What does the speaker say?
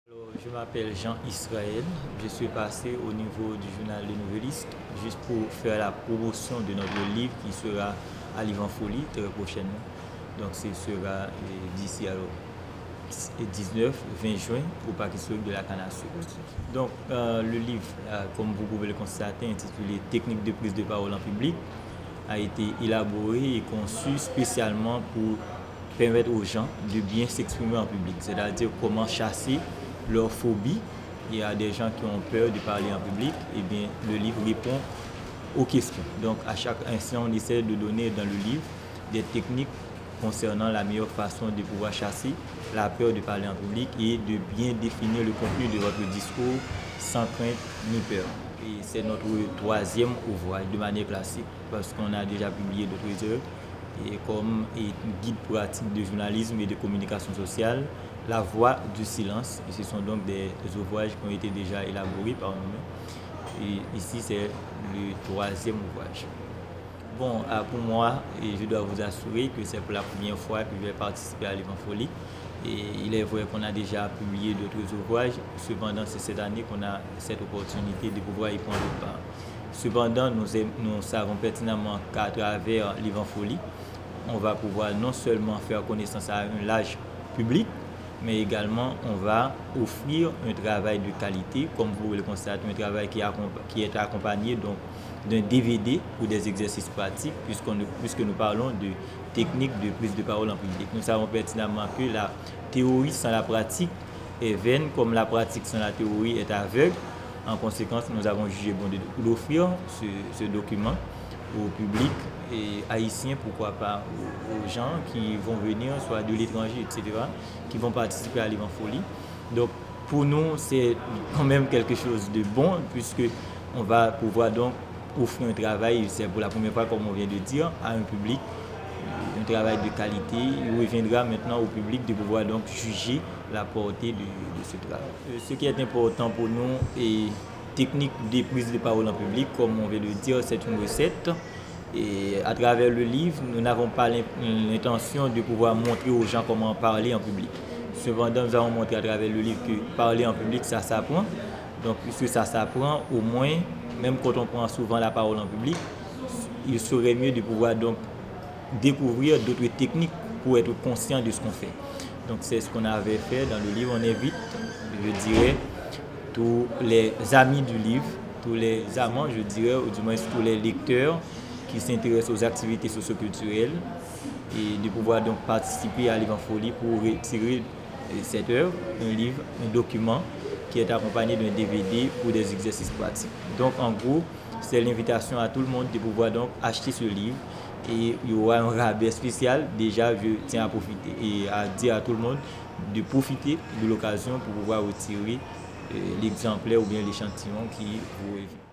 Je m'appelle Jean Israël, je suis passé au niveau du journal Le Nouvelliste juste pour faire la promotion de notre livre qui sera à Livan Folie très prochainement. Donc ce sera d'ici alors 19-20 juin au parc historique de la Canne à Sucre. Donc le livre, comme vous pouvez le constater, intitulé Techniques de prise de parole en public, a été élaboré et conçu spécialement pour permettre aux gens de bien s'exprimer en public, c'est-à-dire comment chasser leur phobie. Il y a des gens qui ont peur de parler en public, et bien le livre répond aux questions. Donc à chaque instant, on essaie de donner dans le livre des techniques concernant la meilleure façon de pouvoir chasser la peur de parler en public et de bien définir le contenu de votre discours sans crainte ni peur. Et c'est notre troisième ouvrage de manière classique parce qu'on a déjà publié d'autres œuvres et comme guide pratique de journalisme et de communication sociale, La Voix du silence. Et ce sont donc des ouvrages qui ont été déjà élaborés par nous. Et ici, c'est le troisième ouvrage. Bon, pour moi, je dois vous assurer que c'est pour la première fois que je vais participer à Livan Folie. Et il est vrai qu'on a déjà publié d'autres ouvrages. Cependant, c'est cette année qu'on a cette opportunité de pouvoir y prendre part. Cependant, nous savons pertinemment qu'à travers Livan Folie, on va pouvoir non seulement faire connaissance à un large public, mais également on va offrir un travail de qualité, comme vous le constatez, un travail qui est accompagné d'un DVD ou des exercices pratiques, puisque nous parlons de techniques de prise de parole en public. Nous savons pertinemment que la théorie sans la pratique est vaine, comme la pratique sans la théorie est aveugle. En conséquence, nous avons jugé bon d'offrir ce document au public et haïtien, pourquoi pas aux gens qui vont venir, soit de l'étranger, etc., qui vont participer à Livan Folie. Donc, pour nous, c'est quand même quelque chose de bon, puisque on va pouvoir donc offrir un travail, c'est pour la première fois, comme on vient de dire, à un public, un travail de qualité. Il reviendra maintenant au public de pouvoir donc juger la portée de ce travail. Ce qui est important pour nous est technique de prise de parole en public, comme on vient de dire, c'est une recette. Et à travers le livre, nous n'avons pas l'intention de pouvoir montrer aux gens comment parler en public. Cependant, nous avons montré à travers le livre que parler en public, ça s'apprend. Donc, puisque ça s'apprend, au moins, même quand on prend souvent la parole en public, il serait mieux de pouvoir donc découvrir d'autres techniques pour être conscient de ce qu'on fait. Donc, c'est ce qu'on avait fait dans le livre. On invite, je dirais, tous les amis du livre, tous les amants, je dirais, ou du moins tous les lecteurs qui s'intéressent aux activités socioculturelles et de pouvoir donc participer à Livan Folie pour retirer cette œuvre, un livre, un document qui est accompagné d'un DVD pour des exercices pratiques. Donc en gros, c'est l'invitation à tout le monde de pouvoir donc acheter ce livre et il y aura un rabais spécial. Déjà, je tiens à profiter et à dire à tout le monde de profiter de l'occasion pour pouvoir retirer l'exemplaire ou bien l'échantillon qui vous évite.